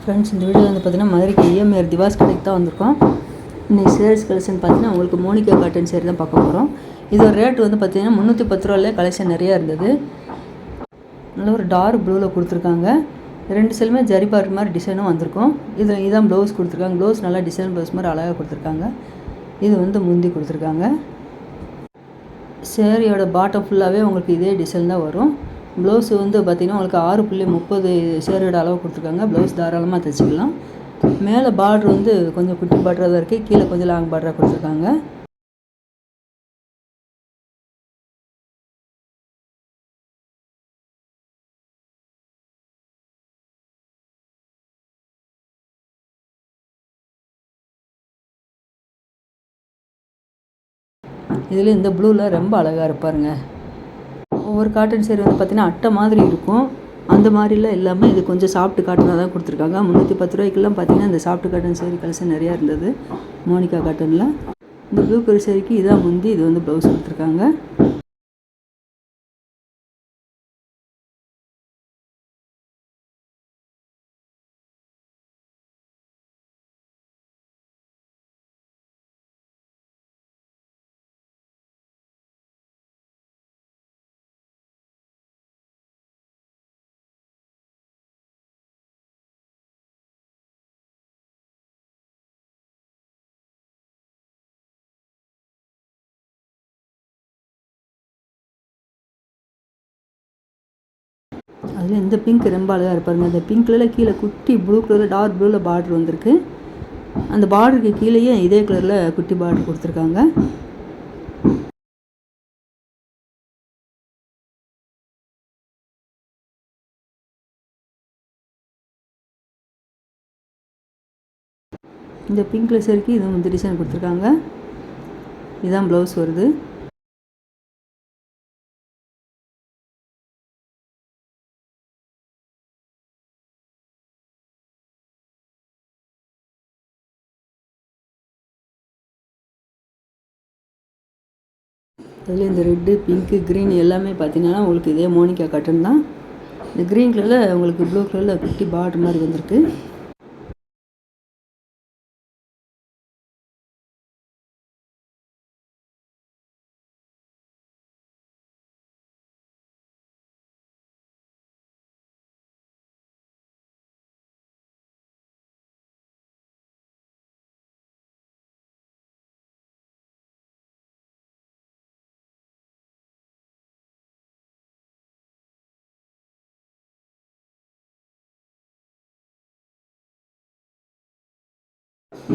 Friends, இந்த video வந்து பார்த்தீங்கன்னா மதுரைக்கு EMR திவாஸ் கடைக்கு தான் வந்திருக்கோம். இன்றைக்கி சேல்ஸ் கலெக்ஷன் பார்த்தீங்கன்னா உங்களுக்கு மோனிகா காட்டன் சேரி தான் பார்க்க போகிறோம். இது ஒரு ரேட் வந்து பார்த்தீங்கன்னா 310 ரூபாயிலே கலெக்ஷன் நிறையா இருந்தது. நல்ல ஒரு டார்க் ப்ளூவில் கொடுத்துருக்காங்க. 2 சைடுமே ஜரி பார்டர் மாதிரி டிசைனும் வந்திருக்கும். இதான் ப்ளவுஸ் கொடுத்துருக்காங்க. ப்ளவுஸ் நல்லா டிசைன் ப்ளவுஸ் மாதிரி அழகாக கொடுத்துருக்காங்க. இது வந்து முந்தி கொடுத்துருக்காங்க. சேரீயோட பாட்டம் ஃபுல்லாகவே உங்களுக்கு இதே டிசைன் தான் வரும். ப்ளவுஸ் வந்து பார்த்திங்கன்னா உங்களுக்கு 6.30 சேரீயோட அளவு கொடுத்துருக்காங்க. ப்ளவுஸ் தாராளமாக தைச்சிக்கலாம். மேலே பார்ட்ரு வந்து கொஞ்சம் குட்டி பார்டராக தான் இருக்குது. கீழே கொஞ்சம் லாங் பார்டராக கொடுத்துருக்காங்க. இதில் இந்த ப்ளூவில் ரொம்ப அழகாக இருப்பாருங்க. ஒவ்வொரு காட்டன் சேரீ வந்து பார்த்திங்கன்னா அட்டை மாதிரி இருக்கும். அந்த மாதிரிலாம் இல்லாமல் இது கொஞ்சம் சாஃப்ட் காட்டனாக தான் கொடுத்துருக்காங்க. 310 ரூபாய்க்கெல்லாம் பார்த்திங்கன்னா இந்த சாஃப்ட் காட்டன் சேரீ கலெக்ஷன் நிறையா இருந்தது மோனிகா காட்டனில். இந்த ப்ளூ கலர் சேரீக்கு இதான் முந்தி, இது வந்து ப்ளவுஸ் கொடுத்துருக்காங்க. அதில் இந்த பிங்க் ரொம்ப அழகாக இருப்பாருங்க. அந்த பிங்க் கலரில் கீழே குட்டி ப்ளூ கலரில் டார்க் ப்ளூவில் பார்டர் வந்திருக்கு. அந்த பார்டருக்கு கீழேயே இதே கலரில் குட்டி பார்டர் கொடுத்துருக்காங்க. இந்த பிங்க் கலர் சேரீக்கு இது வந்து டிசைன் கொடுத்துருக்காங்க. இதுதான் ப்ளவுஸ் வருது. அதில் இந்த ரெட்டு, பிங்க்கு, க்ரீன் எல்லாமே பார்த்தீங்கன்னா உங்களுக்கு இதே மோனிகா காட்டன் தான். இந்த க்ரீன் கலரில் உங்களுக்கு ப்ளூ கலரில் குட்டி பார்டர் மாதிரி வந்திருக்கு.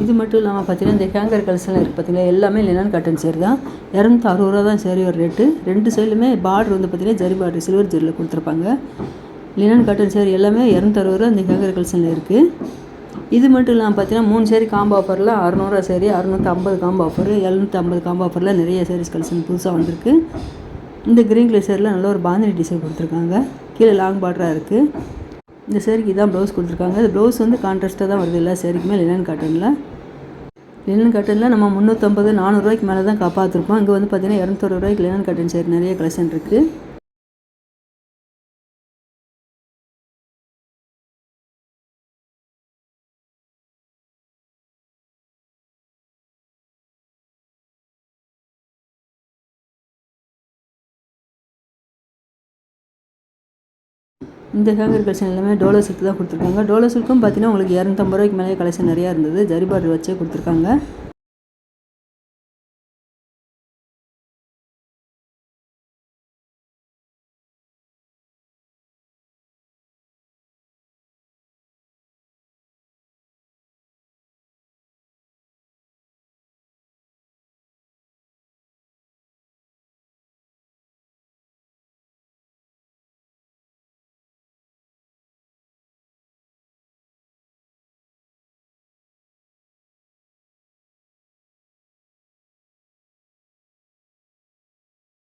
இது மட்டும் இல்லாமல் பார்த்தீங்கன்னா இந்த ஹேங்கர் கலெக்ஷன்லாம் இருக்குது பார்த்தீங்கன்னா, எல்லாமே லினன் காட்டன் சேரீ தான். 260 ரூபா தான் சேரீ ஒரு ரேட்டு. 2 சைடுமே பார்டர் வந்து பார்த்தீங்கன்னா ஜரி பார்டர் சில்வர் ஜரியில் கொடுத்துருப்பாங்க. லினன் காட்டன் சேரீ எல்லாமே 260 ரூபா இந்த ஹேங்கர் கலெக்ஷனில் இருக்குது. இது மட்டும் இல்லாமல் பார்த்தீங்கன்னா 3 சேரீ காம்போ ஆஃபரில் 600 சேரீ, 650 காம்போ ஆஃபர், 750 காம்போ ஆஃபரில் நிறைய சேரீஸ் கலெக்ஷன் புதுசாக வந்திருக்கு. இந்த க்ரீன் கலர் சேரீயில் நல்ல ஒரு பாந்தினி டிசைன் கொடுத்துருக்காங்க. கீழே லாங் பார்டராக இருக்குது. இந்த சேரீக்கு தான் ப்ளவுஸ் கொடுத்துருக்காங்க. இந்த ப்ளவுஸ் வந்து கான்ட்ராஸ்ட்டாக தான் வருது எல்லா சேரீக்குமே லினன் காட்டனில். லினன் காட்டனில் நம்ம 350, 400 ரூபாய்க்கு மேலே தான் காப்பாற்றிருப்போம். இங்கே வந்து பார்த்தீங்கன்னா 260 ரூபாய்க்கு லினன் காட்டன் சேரீ நிறைய கலெக்ஷன் இருக்குது. இந்த ஹேங்கர் கலெக்ஷன் எல்லாமே டோலோ சில்க் தான் கொடுத்துருக்காங்க. டோலோ சில்க்கும் பார்த்தீங்கன்னா உங்களுக்கு 250 ரூபாய்க்கு மேலே கலெக்ஷன் நிறையா இருந்தது. ஜரி பார்டர் வச்சே கொடுத்துருக்காங்க.